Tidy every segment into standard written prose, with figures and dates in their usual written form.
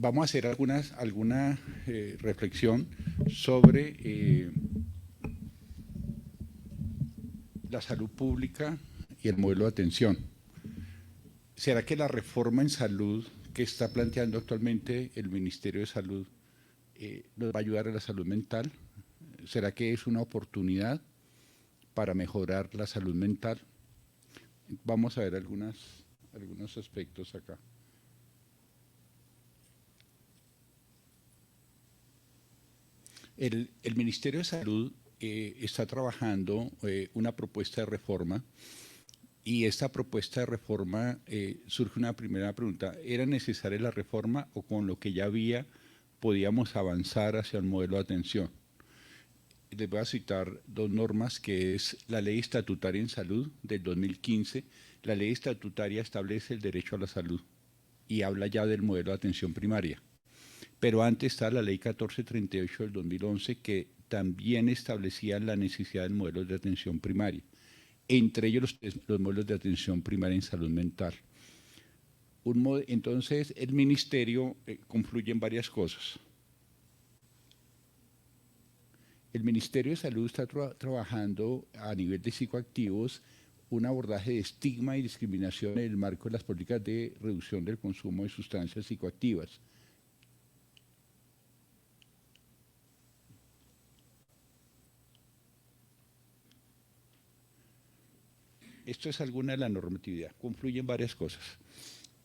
vamos a hacer alguna reflexión sobre la salud pública y el modelo de atención. ¿Será que la reforma en salud que está planteando actualmente el Ministerio de Salud nos va a ayudar a la salud mental? ¿Será que es una oportunidad para mejorar la salud mental? Vamos a ver algunos aspectos acá. El Ministerio de Salud está trabajando una propuesta de reforma, y esta propuesta de reforma surge una primera pregunta: ¿era necesaria la reforma o con lo que ya había podíamos avanzar hacia un modelo de atención? Les voy a citar dos normas, que es la Ley Estatutaria en Salud del 2015. La Ley Estatutaria establece el derecho a la salud y habla ya del modelo de atención primaria. Pero antes está la Ley 1438 del 2011, que también establecía la necesidad de modelos de atención primaria, entre ellos los modelos de atención primaria en salud mental. Entonces, el Ministerio confluye en varias cosas. El Ministerio de Salud está trabajando a nivel de psicoactivos un abordaje de estigma y discriminación en el marco de las políticas de reducción del consumo de sustancias psicoactivas. Esto es alguna de la normatividad, confluyen varias cosas.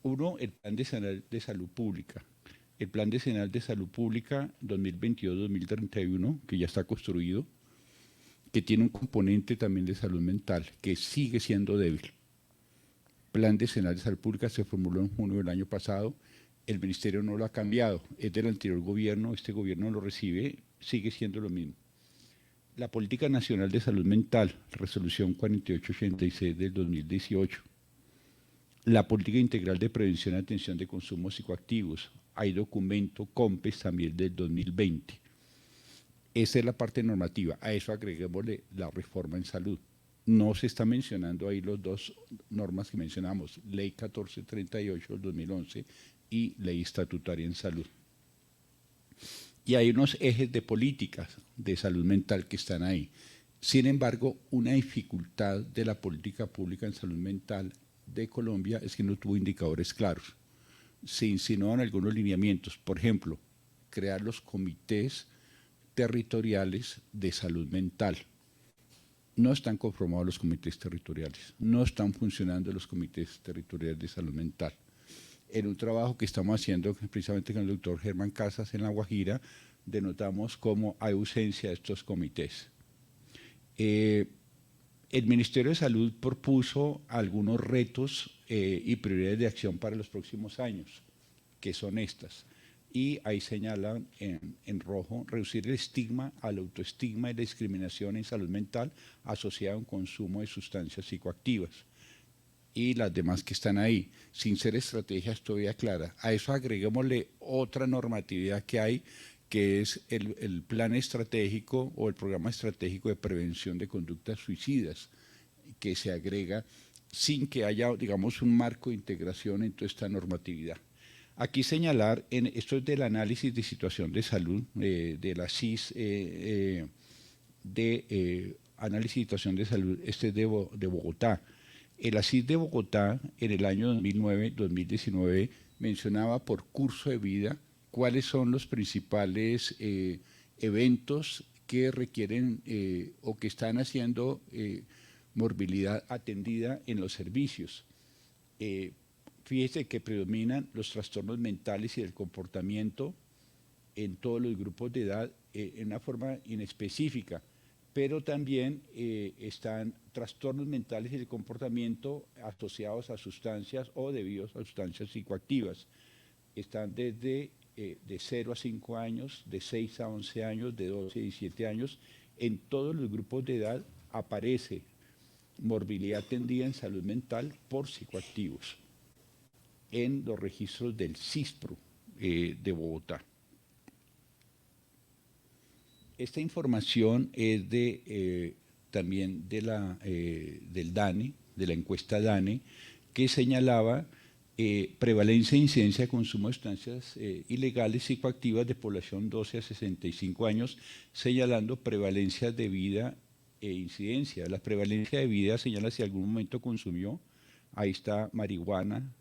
Uno, el Plan Decenal de Salud Pública. El Plan Decenal de Salud Pública 2022-2031, que ya está construido, que tiene un componente también de salud mental, que sigue siendo débil. Plan Decenal de Salud Pública se formuló en junio del año pasado, el Ministerio no lo ha cambiado, es del anterior gobierno, este gobierno lo recibe, sigue siendo lo mismo. La Política Nacional de Salud Mental, resolución 4886 del 2018. La Política Integral de Prevención y Atención de Consumos Psicoactivos, hay documento COMPES también del 2020. Esa es la parte normativa, a eso agreguémosle la reforma en salud. No se está mencionando ahí los dos normas que mencionamos, Ley 1438 del 2011 y Ley Estatutaria en Salud. Y hay unos ejes de políticas de salud mental que están ahí. Sin embargo, una dificultad de la política pública en salud mental de Colombia es que no tuvo indicadores claros. Se insinúan algunos lineamientos, por ejemplo, crear los comités territoriales de salud mental. No están conformados los comités territoriales, no están funcionando los comités territoriales de salud mental. En un trabajo que estamos haciendo precisamente con el doctor Germán Casas en La Guajira, denotamos cómo hay ausencia de estos comités. El Ministerio de Salud propuso algunos retos y prioridades de acción para los próximos años, que son estas. Y ahí señalan en rojo: reducir el estigma, al autoestigma y la discriminación en salud mental asociada a un consumo de sustancias psicoactivas. Y las demás que están ahí, sin ser estrategias todavía claras. A eso agreguémosle otra normatividad que hay, que es el plan estratégico o el programa estratégico de prevención de conductas suicidas, que se agrega sin que haya, digamos, un marco de integración en toda esta normatividad. Aquí señalar, esto es del análisis de situación de salud, de la CIS, análisis de situación de salud, este es de Bogotá. El ACIS de Bogotá, en el año 2009-2019, mencionaba por curso de vida cuáles son los principales eventos que requieren o que están haciendo morbilidad atendida en los servicios. Fíjese que predominan los trastornos mentales y del comportamiento en todos los grupos de edad en una forma inespecífica, pero también están trastornos mentales y de comportamiento asociados a sustancias o debidos a sustancias psicoactivas. Están desde de 0 a 5 años, de 6 a 11 años, de 12 a 17 años. En todos los grupos de edad aparece morbilidad atendida en salud mental por psicoactivos en los registros del CISPRO de Bogotá. Esta información es también del DANE, de la encuesta DANE, que señalaba prevalencia e incidencia de consumo de sustancias ilegales psicoactivas de población 12 a 65 años, señalando prevalencia de vida e incidencia. La prevalencia de vida señala si algún momento consumió, ahí está marihuana,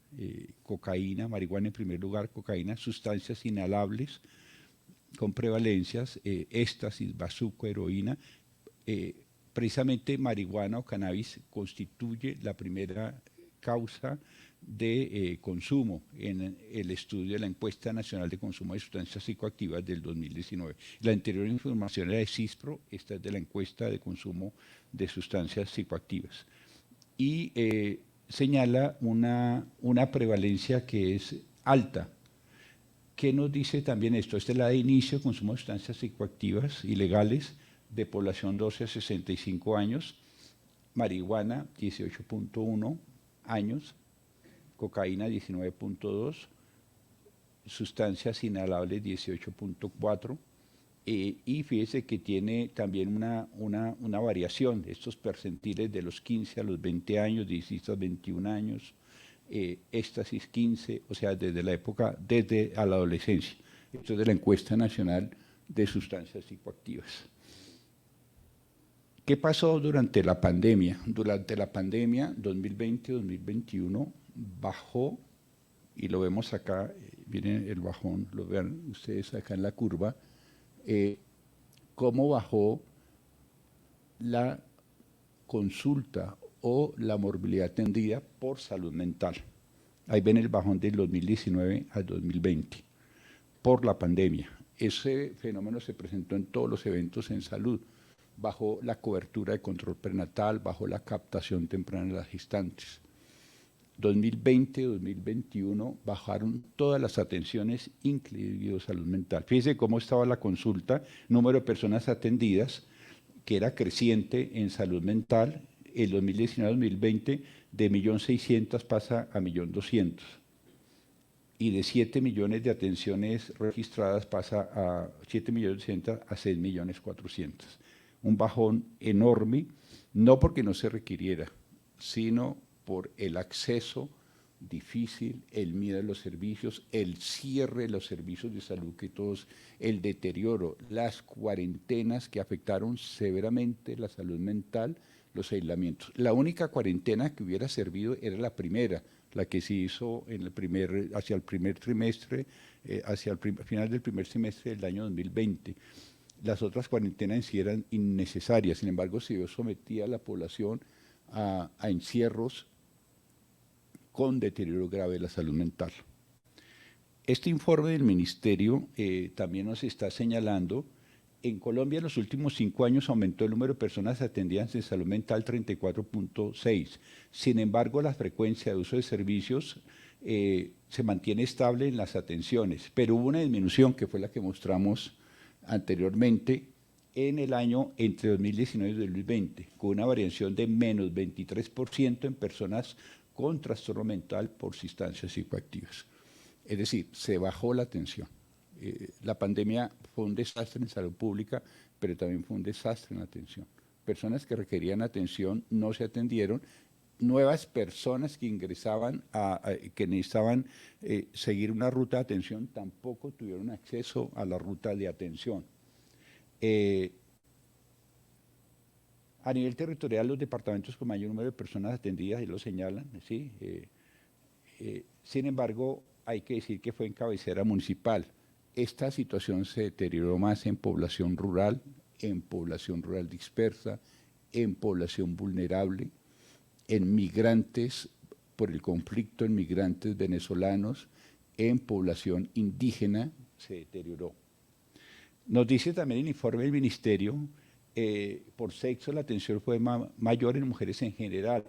cocaína, marihuana en primer lugar, cocaína, sustancias inhalables con prevalencias, éxtasis, bazuco, heroína. Precisamente marihuana o cannabis constituye la primera causa de consumo en el estudio de la Encuesta Nacional de Consumo de Sustancias Psicoactivas del 2019. La anterior información era de CISPRO, esta es de la Encuesta de Consumo de Sustancias Psicoactivas. Y señala una prevalencia que es alta. ¿Qué nos dice también esto? Esta es la de inicio de consumo de sustancias psicoactivas ilegales de población 12 a 65 años, marihuana 18.1 años, cocaína 19.2, sustancias inhalables 18.4, y fíjese que tiene también una variación, estos percentiles de los 15 a los 20 años, 16 a 21 años, éxtasis 15, o sea, desde la época, desde a la adolescencia. Esto es de la Encuesta Nacional de Sustancias Psicoactivas. ¿Qué pasó durante la pandemia? Durante la pandemia 2020-2021 bajó, y lo vemos acá, miren el bajón, lo vean ustedes acá en la curva, cómo bajó la consulta o la morbilidad atendida por salud mental. Ahí ven el bajón del 2019 al 2020, por la pandemia. Ese fenómeno se presentó en todos los eventos en salud. Bajó la cobertura de control prenatal, bajó la captación temprana de las gestantes. 2020-2021 bajaron todas las atenciones, incluido salud mental. Fíjese cómo estaba la consulta, número de personas atendidas, que era creciente en salud mental. El 2019-2020 de 1.600.000 pasa a 1.200.000. Y de 7 millones de atenciones registradas pasa a 7.200.000 a 6.400.000. Un bajón enorme, no porque no se requiriera, sino por el acceso difícil, el miedo a los servicios, el cierre de los servicios de salud que todos, el deterioro, las cuarentenas que afectaron severamente la salud mental, los aislamientos. La única cuarentena que hubiera servido era la primera, la que se hizo en el hacia el primer trimestre, hacia el final del primer semestre del año 2020. Las otras cuarentenas en sí eran innecesarias, sin embargo se sometía a la población a encierros con deterioro grave de la salud mental. Este informe del Ministerio también nos está señalando, en Colombia en los últimos 5 años aumentó el número de personas atendidas en salud mental 34.6. Sin embargo, la frecuencia de uso de servicios se mantiene estable en las atenciones, pero hubo una disminución que fue la que mostramos anteriormente en el año entre 2019 y 2020, con una variación de menos 23% en personas con trastorno mental por sustancias psicoactivas. Es decir, se bajó la atención. La pandemia fue un desastre en salud pública, pero también fue un desastre en la atención. Personas que requerían atención no se atendieron, nuevas personas que ingresaban, que necesitaban seguir una ruta de atención, tampoco tuvieron acceso a la ruta de atención. A nivel territorial, los departamentos con mayor número de personas atendidas, y lo señalan, ¿sí? Sin embargo, hay que decir que fue en cabecera municipal. Esta situación se deterioró más en población rural dispersa, en población vulnerable, en migrantes por el conflicto, en migrantes venezolanos, en población indígena, se deterioró. Nos dice también el informe del Ministerio, por sexo la atención fue mayor en mujeres en general,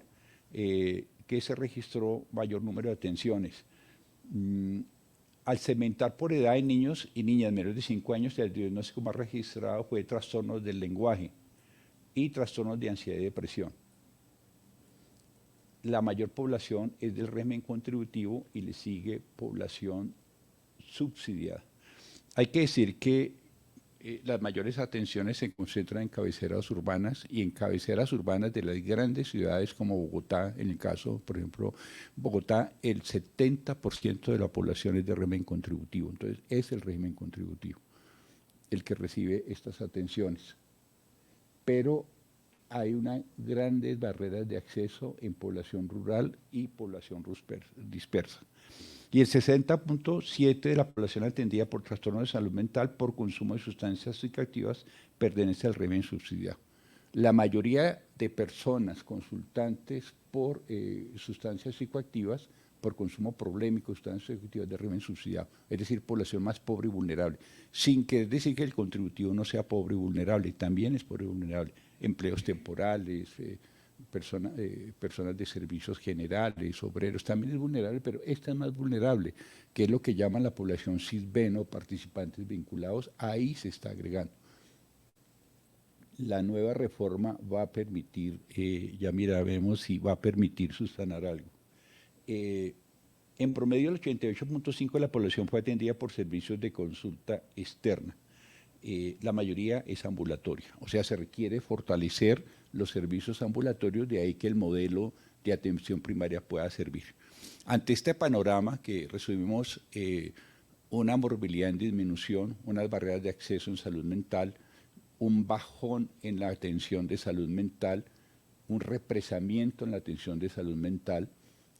que se registró mayor número de atenciones. Al segmentar por edad en niños y niñas menores de 5 años, el diagnóstico más registrado fue trastornos del lenguaje y trastornos de ansiedad y depresión. La mayor población es del régimen contributivo y le sigue población subsidiada. Hay que decir que las mayores atenciones se concentran en cabeceras urbanas y en cabeceras urbanas de las grandes ciudades como Bogotá. En el caso, por ejemplo, Bogotá, el 70% de la población es de régimen contributivo. Entonces, es el régimen contributivo el que recibe estas atenciones. Pero hay unas grandes barreras de acceso en población rural y población dispersa. Y el 60.7% de la población atendida por trastornos de salud mental por consumo de sustancias psicoactivas pertenece al régimen subsidiado. La mayoría de personas consultantes por sustancias psicoactivas, por consumo problemático de sustancias psicoactivas de régimen subsidiado, es decir, población más pobre y vulnerable, sin querer decir que el contributivo no sea pobre y vulnerable, también es pobre y vulnerable, empleos temporales, personas de servicios generales, obreros, también es vulnerable, pero esta es más vulnerable, que es lo que llaman la población cisbeno, participantes vinculados, ahí se está agregando. La nueva reforma va a permitir, ya mira, vemos si va a permitir subsanar algo. En promedio, el 88.5% de la población fue atendida por servicios de consulta externa. La mayoría es ambulatoria, o sea, se requiere fortalecer los servicios ambulatorios, de ahí que el modelo de atención primaria pueda servir. Ante este panorama que resumimos, una morbilidad en disminución, unas barreras de acceso en salud mental, un bajón en la atención de salud mental, un represamiento en la atención de salud mental,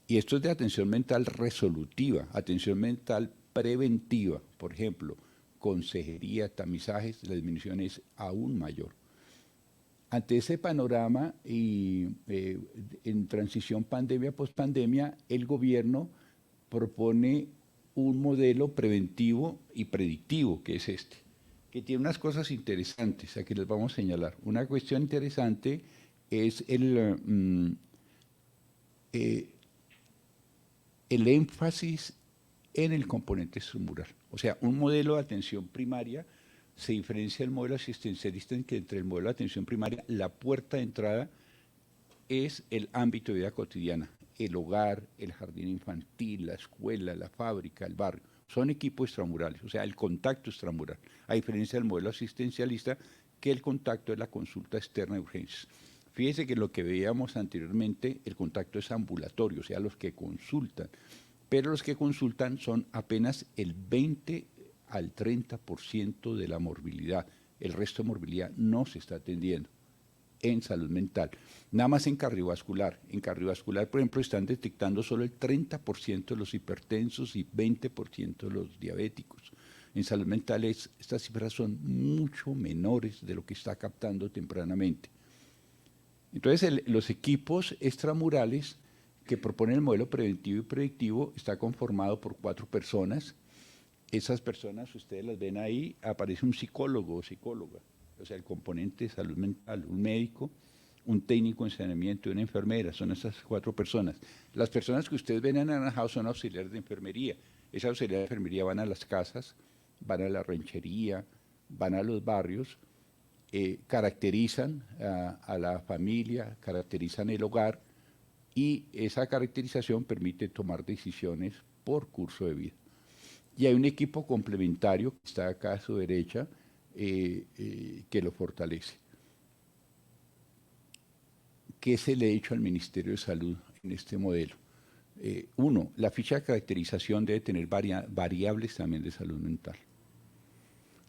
y esto es de atención mental resolutiva, atención mental preventiva, por ejemplo, consejería, tamizajes, la disminución es aún mayor. Ante ese panorama y en transición pandemia, pospandemia, el gobierno propone un modelo preventivo y predictivo, que es este, que tiene unas cosas interesantes, aquí les vamos a señalar. Una cuestión interesante es el énfasis en el componente estructural. O sea, un modelo de atención primaria se diferencia del modelo asistencialista en que entre el modelo de atención primaria la puerta de entrada es el ámbito de vida cotidiana, el hogar, el jardín infantil, la escuela, la fábrica, el barrio. Son equipos extramurales, o sea, el contacto extramural, a diferencia del modelo asistencialista, que el contacto es la consulta externa de urgencias. Fíjese que lo que veíamos anteriormente, el contacto es ambulatorio, o sea, los que consultan, pero los que consultan son apenas el 20 al 30% de la morbilidad. El resto de morbilidad no se está atendiendo en salud mental. Nada más en cardiovascular. En cardiovascular, por ejemplo, están detectando solo el 30% de los hipertensos y 20% de los diabéticos. En salud mental estas cifras son mucho menores de lo que está captando tempranamente. Entonces, los equipos extramurales que propone el modelo preventivo y predictivo está conformado por 4 personas. Esas personas, ustedes las ven ahí, aparece un psicólogo o psicóloga, o sea, el componente de salud mental, un médico, un técnico en saneamiento y una enfermera, son esas 4 personas. Las personas que ustedes ven en anaranjado son auxiliares de enfermería. Esas auxiliares de enfermería van a las casas, van a la ranchería, van a los barrios, caracterizan a la familia, caracterizan el hogar, y esa caracterización permite tomar decisiones por curso de vida. Y hay un equipo complementario que está acá a su derecha que lo fortalece. ¿Qué se le ha hecho al Ministerio de Salud en este modelo? Uno, la ficha de caracterización debe tener variables también de salud mental.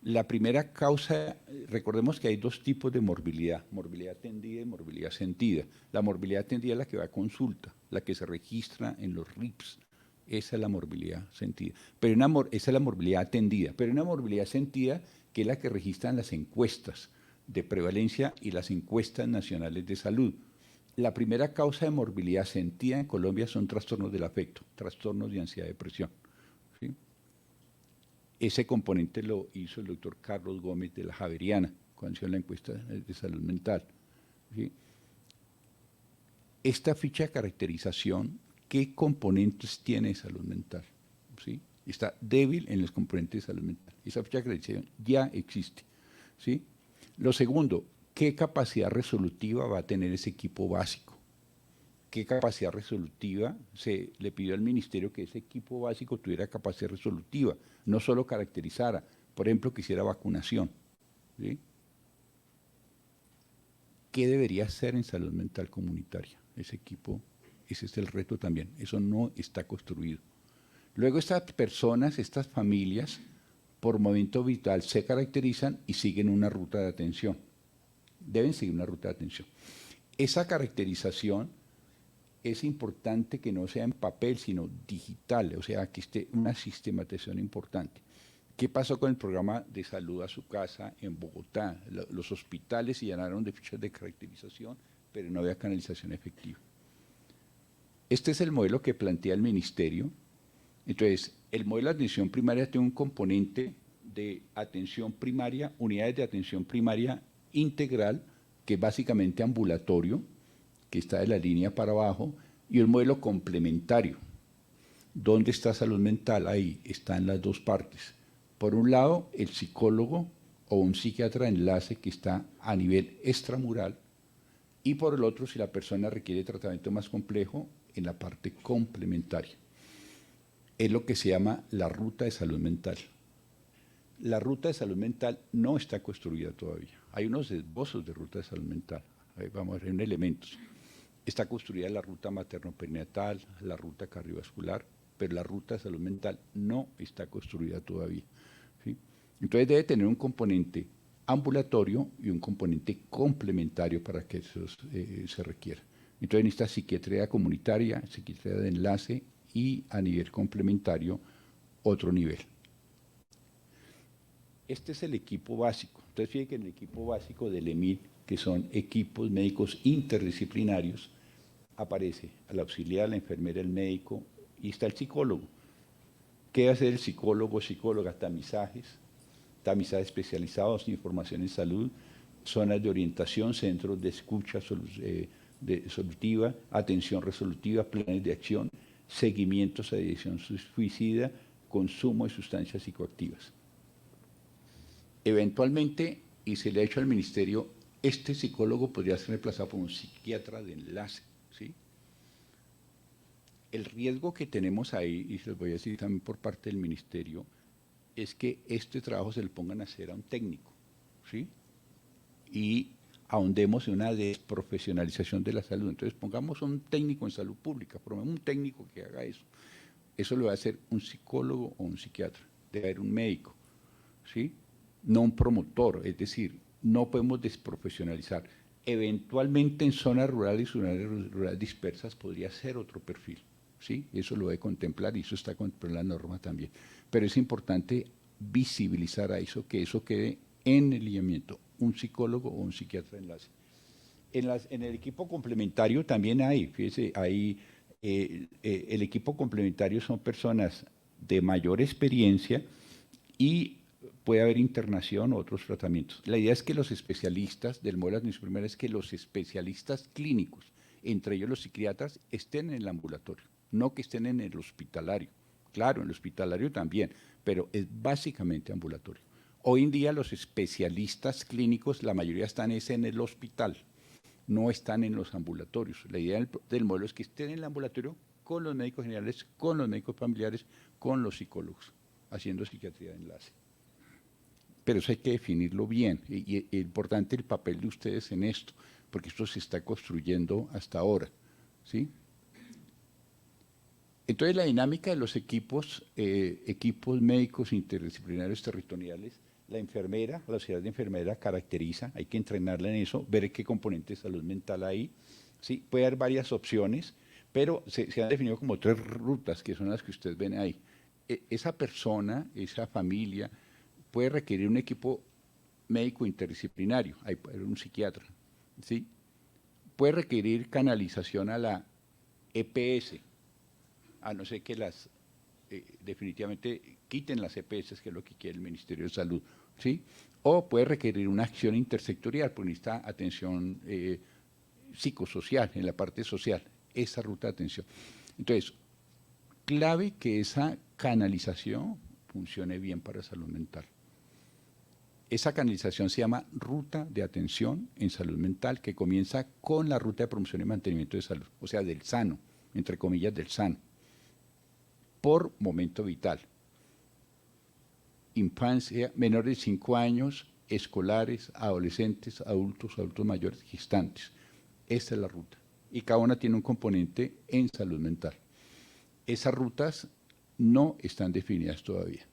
La primera causa, recordemos que hay 2 tipos de morbilidad atendida y morbilidad sentida. La morbilidad atendida es la que va a consulta, la que se registra en los RIPS. Esa es la morbilidad sentida. Pero esa es la morbilidad atendida. Pero una morbilidad sentida, que es la que registran las encuestas de prevalencia y las encuestas nacionales de salud. La primera causa de morbilidad sentida en Colombia son trastornos del afecto, trastornos de ansiedad y depresión. ¿Sí? Ese componente lo hizo el doctor Carlos Gómez de la Javeriana, cuando hizo la encuesta de salud mental. ¿Sí? Esta ficha de caracterización, ¿qué componentes tiene salud mental? ¿Sí? Está débil en los componentes de salud mental. Esa ficha de caracterización ya existe. ¿Sí? Lo segundo, ¿qué capacidad resolutiva va a tener ese equipo básico? ¿Qué capacidad resolutiva? Se le pidió al ministerio que ese equipo básico tuviera capacidad resolutiva, no solo caracterizara, por ejemplo, que hiciera vacunación, ¿sí? ¿Qué debería ser en salud mental comunitaria? Ese equipo, ese es el reto también. Eso no está construido. Luego estas personas, estas familias, por momento vital se caracterizan y siguen una ruta de atención. Deben seguir una ruta de atención. Esa caracterización es importante que no sea en papel, sino digital, o sea, que esté una sistematización importante. ¿Qué pasó con el programa de salud a su casa en Bogotá? Los hospitales se llenaron de fichas de caracterización, pero no había canalización efectiva. Este es el modelo que plantea el ministerio. Entonces, el modelo de atención primaria tiene un componente de atención primaria, unidades de atención primaria integral, que es básicamente ambulatorio, que está de la línea para abajo, y un modelo complementario. ¿Dónde está salud mental? Ahí están las dos partes. Por un lado, el psicólogo o un psiquiatra de enlace que está a nivel extramural, y por el otro, si la persona requiere tratamiento más complejo, en la parte complementaria. Es lo que se llama la ruta de salud mental. La ruta de salud mental no está construida todavía. Hay unos esbozos de ruta de salud mental. Ahí vamos a ver en elementos. Está construida la ruta materno-perinatal, la ruta cardiovascular, pero la ruta de salud mental no está construida todavía, ¿sí? Entonces debe tener un componente ambulatorio y un componente complementario para que eso se requiera. Entonces necesita psiquiatría comunitaria, psiquiatría de enlace y a nivel complementario otro nivel. Este es el equipo básico. Entonces fíjense que en el equipo básico del EMIL, que son equipos médicos interdisciplinarios, aparece al auxiliar, la enfermera, el médico y está el psicólogo. ¿Qué hace el psicólogo, psicóloga? Tamizajes especializados, información en salud, zonas de orientación, centros de escucha solutiva, atención resolutiva, planes de acción, seguimientos a dirección suicida, consumo de sustancias psicoactivas. Eventualmente, y se le ha hecho al ministerio, este psicólogo podría ser reemplazado por un psiquiatra de enlace, ¿sí? El riesgo que tenemos ahí, y se los voy a decir también por parte del ministerio, es que este trabajo se lo pongan a hacer a un técnico, ¿sí? Y ahondemos en una desprofesionalización de la salud. Entonces pongamos un técnico en salud pública, un técnico que haga eso. Eso lo va a hacer un psicólogo o un psiquiatra, debe haber un médico, ¿sí? No un promotor, es decir, no podemos desprofesionalizar. Eventualmente en zonas rurales y zonas rurales dispersas podría ser otro perfil, ¿sí? Eso lo debe contemplar y eso está contemplado en la norma también. Pero es importante visibilizar a eso, que eso quede en el lineamiento, un psicólogo o un psiquiatra de enlace. En el equipo complementario también hay, fíjese, el equipo complementario son personas de mayor experiencia y puede haber internación o otros tratamientos. La idea es que los especialistas del modelo de atención primaria es que los especialistas clínicos, entre ellos los psiquiatras, estén en el ambulatorio, no que estén en el hospitalario. Claro, en el hospitalario también, pero es básicamente ambulatorio. Hoy en día los especialistas clínicos, la mayoría están en el hospital, no están en los ambulatorios. La idea del modelo es que estén en el ambulatorio con los médicos generales, con los médicos familiares, con los psicólogos, haciendo psiquiatría de enlace. Pero eso hay que definirlo bien, y es importante el papel de ustedes en esto, porque esto se está construyendo hasta ahora, ¿sí? Entonces la dinámica de los equipos médicos interdisciplinarios territoriales, la enfermera, la auxiliar de enfermera caracteriza, hay que entrenarla en eso, ver qué componente de salud mental hay, ¿sí? Puede haber varias opciones, pero se han definido como 3 rutas, que son las que ustedes ven ahí. Esa persona, esa familia, puede requerir un equipo médico interdisciplinario, hay un psiquiatra, ¿sí? Puede requerir canalización a la EPS, a no ser que definitivamente quiten las EPS, que es lo que quiere el Ministerio de Salud, ¿sí? O puede requerir una acción intersectorial, porque necesita atención psicosocial, en la parte social, esa ruta de atención. Entonces, clave que esa canalización funcione bien para salud mental. Esa canalización se llama ruta de atención en salud mental, que comienza con la ruta de promoción y mantenimiento de salud, o sea, del sano, entre comillas, del sano, por momento vital. Infancia, menores de 5 años, escolares, adolescentes, adultos, adultos mayores, gestantes. Esta es la ruta. Y cada una tiene un componente en salud mental. Esas rutas no están definidas todavía.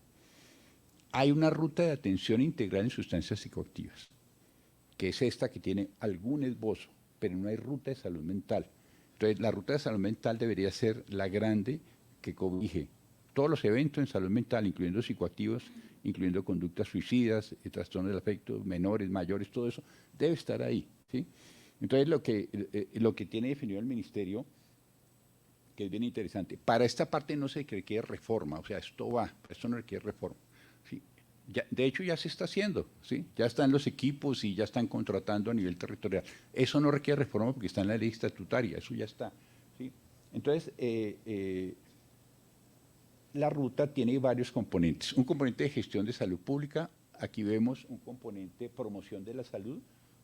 Hay una ruta de atención integral en sustancias psicoactivas, que es esta que tiene algún esbozo, pero no hay ruta de salud mental. Entonces, la ruta de salud mental debería ser la grande que cobije todos los eventos en salud mental, incluyendo psicoactivos, incluyendo conductas suicidas, trastornos del afecto, menores, mayores, todo eso, debe estar ahí, ¿sí? Entonces, lo que tiene definido el Ministerio, que es bien interesante, para esta parte no se requiere reforma, o sea, esto va, esto no requiere reforma. ¿Sí? Ya, de hecho, ya se está haciendo, ¿sí? Ya están los equipos y ya están contratando a nivel territorial. Eso no requiere reforma porque está en la ley estatutaria, eso ya está, ¿sí? Entonces, la ruta tiene varios componentes. Un componente de gestión de salud pública, aquí vemos un componente de promoción de la salud,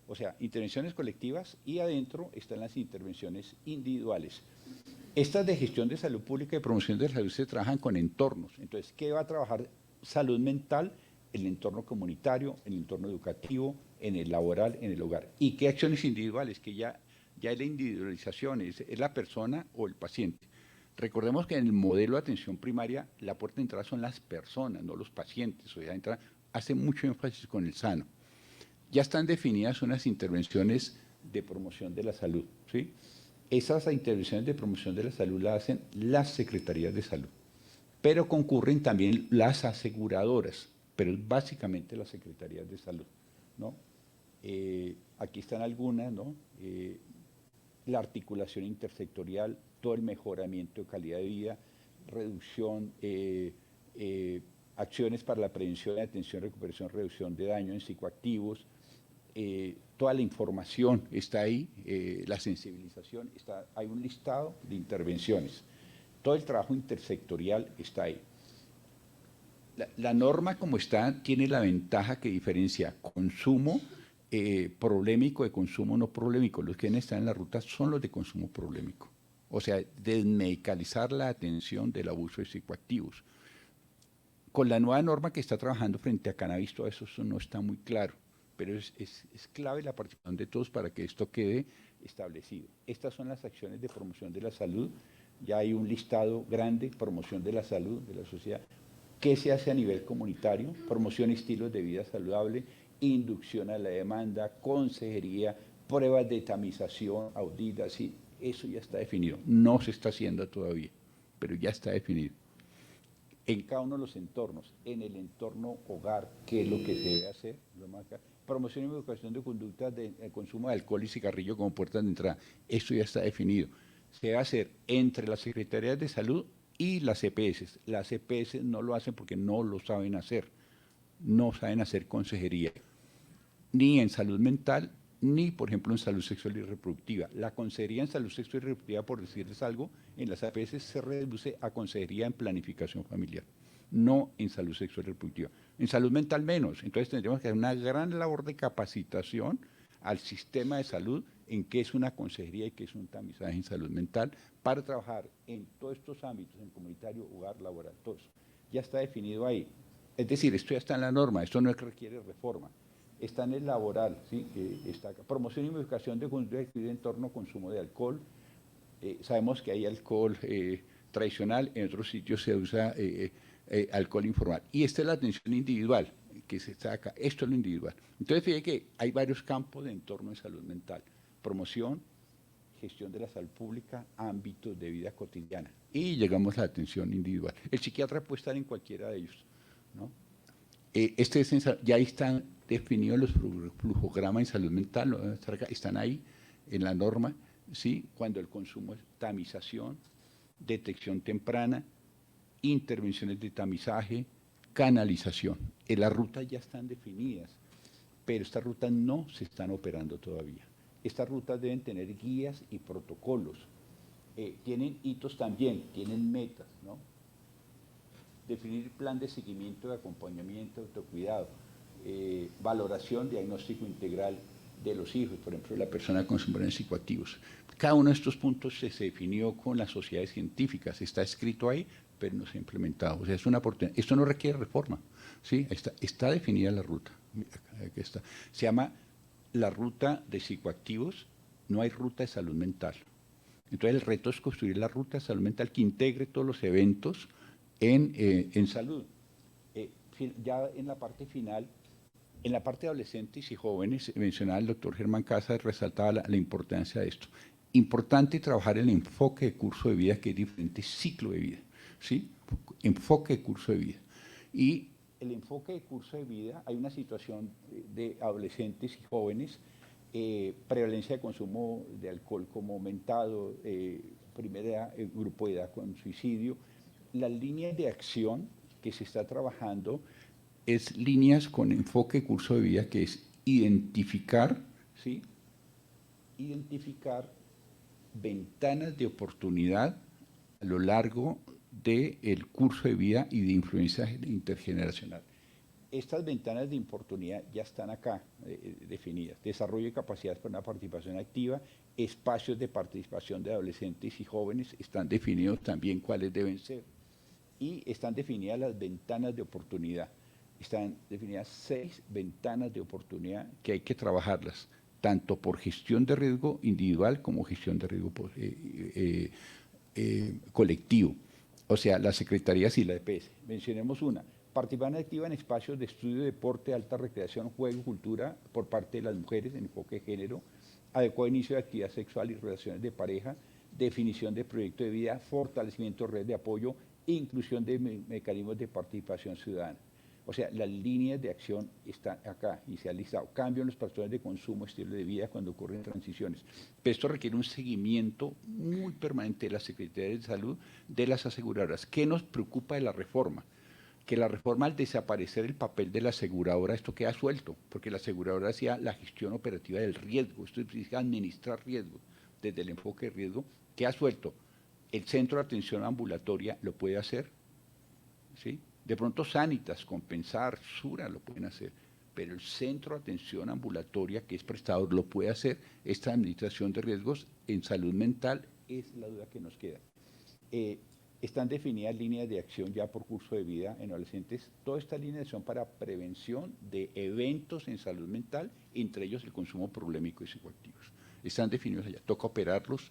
o sea, intervenciones colectivas, y adentro están las intervenciones individuales. Estas de gestión de salud pública y promoción de la salud se trabajan con entornos. Entonces, ¿qué va a trabajar salud mental? En el entorno comunitario, en el entorno educativo, en el laboral, en el hogar. ¿Y qué acciones individuales? Que ya es la individualización, es la persona o el paciente. Recordemos que en el modelo de atención primaria la puerta de entrada son las personas, no los pacientes. O sea, hace mucho énfasis con el sano. Ya están definidas unas intervenciones de promoción de la salud, ¿sí? Esas intervenciones de promoción de la salud las hacen las secretarías de salud, pero concurren también las aseguradoras, pero es básicamente las secretarías de salud, ¿no? Aquí están algunas, ¿no? La articulación intersectorial, todo el mejoramiento de calidad de vida, reducción, acciones para la prevención, atención, recuperación, reducción de daño en psicoactivos, toda la información está ahí, la sensibilización, hay un listado de intervenciones. Todo el trabajo intersectorial está ahí. La norma como está tiene la ventaja que diferencia consumo problemático de consumo no problemático. Los que están en la ruta son los de consumo problemático. O sea, desmedicalizar la atención del abuso de psicoactivos. Con la nueva norma que está trabajando frente a cannabis, todo eso no está muy claro, pero es clave la participación de todos para que esto quede establecido. Estas son las acciones de promoción de la salud. Ya hay un listado grande, promoción de la salud de la sociedad. ¿Qué se hace a nivel comunitario? Promoción y estilos de vida saludable, inducción a la demanda, consejería, pruebas de tamización, auditas, sí, eso ya está definido. No se está haciendo todavía, pero ya está definido. En cada uno de los entornos, en el entorno hogar, ¿qué es lo que se debe hacer? Promoción y educación de conductas de consumo de alcohol y cigarrillo como puertas de entrada. Eso ya está definido. Se debe hacer entre las secretarías de salud y las EPS. Las EPS no lo hacen porque no lo saben hacer. No saben hacer consejería, ni en salud mental, ni, por ejemplo, en salud sexual y reproductiva. La consejería en salud sexual y reproductiva, por decirles algo, en las APS se reduce a consejería en planificación familiar, no en salud sexual y reproductiva. En salud mental menos. Entonces tendremos que hacer una gran labor de capacitación al sistema de salud en qué es una consejería y qué es un tamizaje en salud mental para trabajar en todos estos ámbitos, en comunitario, hogar, laboral, todo eso. Ya está definido ahí. Es decir, esto ya está en la norma, esto no requiere reforma. Está en el laboral, ¿sí? Está acá. Promoción y modificación de conducta activa en torno al consumo de alcohol. Sabemos que hay alcohol tradicional, en otros sitios se usa alcohol informal. Y esta es la atención individual, que se está acá. Esto es lo individual. Entonces, fíjate que hay varios campos de entorno de salud mental. Promoción, gestión de la salud pública, ámbitos de vida cotidiana. Y llegamos a la atención individual. El psiquiatra puede estar en cualquiera de ellos, ¿no? Ya ahí están definidos los flujogramas en salud mental, están ahí en la norma, ¿sí? Cuando el consumo es tamización, detección temprana, intervenciones de tamizaje, canalización. Las rutas ya están definidas, pero estas rutas no se están operando todavía. Estas rutas deben tener guías y protocolos. Tienen hitos también, tienen metas, ¿no? Definir plan de seguimiento, de acompañamiento, autocuidado, valoración, diagnóstico integral de los hijos, por ejemplo, la persona con consumidores psicoactivos. Cada uno de estos puntos se definió con las sociedades científicas, está escrito ahí, pero no se ha implementado. O sea, es una oportunidad. Esto no requiere reforma, ¿sí? Está definida la ruta. Aquí está. Se llama la ruta de psicoactivos. No hay ruta de salud mental. Entonces el reto es construir la ruta de salud mental que integre todos los eventos en salud. Ya en la parte final, en la parte de adolescentes y jóvenes, mencionaba el doctor Germán Casas, resaltaba la importancia de esto. Importante trabajar el enfoque de curso de vida, que es diferente ciclo de vida, ¿sí? Enfoque de curso de vida. Y el enfoque de curso de vida, hay una situación de adolescentes y jóvenes, prevalencia de consumo de alcohol como aumentado, primera grupo de edad con suicidio. Las líneas de acción que se está trabajando es líneas con enfoque de curso de vida, que es identificar, ¿sí? Identificar ventanas de oportunidad a lo largo del curso de vida y de influencia intergeneracional. Estas ventanas de oportunidad ya están acá definidas. Desarrollo de capacidades para una participación activa, espacios de participación de adolescentes y jóvenes, están definidos también cuáles deben ser. Y están definidas las ventanas de oportunidad. Están definidas 6 ventanas de oportunidad que hay que trabajarlas, tanto por gestión de riesgo individual como gestión de riesgo colectivo. O sea, las secretarías y la EPS. Mencionemos una: participación activa en espacios de estudio, deporte, alta recreación, juego, cultura por parte de las mujeres en enfoque de género, adecuado inicio de actividad sexual y relaciones de pareja, definición de proyecto de vida, fortalecimiento de red de apoyo, inclusión de mecanismos de participación ciudadana. O sea, las líneas de acción están acá y se han listado. Cambio en los patrones de consumo, estilo de vida cuando ocurren transiciones. Pero esto requiere un seguimiento muy permanente de las secretarías de salud, de las aseguradoras. ¿Qué nos preocupa de la reforma? Que la reforma, al desaparecer el papel de la aseguradora, esto queda suelto, porque la aseguradora hacía la gestión operativa del riesgo, esto significa administrar riesgo, desde el enfoque de riesgo, queda suelto. El centro de atención ambulatoria lo puede hacer, ¿sí? De pronto Sanitas, Compensar, Sura lo pueden hacer, pero el centro de atención ambulatoria, que es prestador, lo puede hacer. Esta administración de riesgos en salud mental es la duda que nos queda. Están definidas líneas de acción ya por curso de vida en adolescentes. Todas estas líneas son para prevención de eventos en salud mental, entre ellos el consumo problemático de psicoactivos. Están definidos allá. Toca operarlos,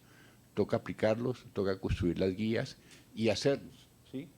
toca aplicarlos, toca construir las guías y hacerlos, ¿sí?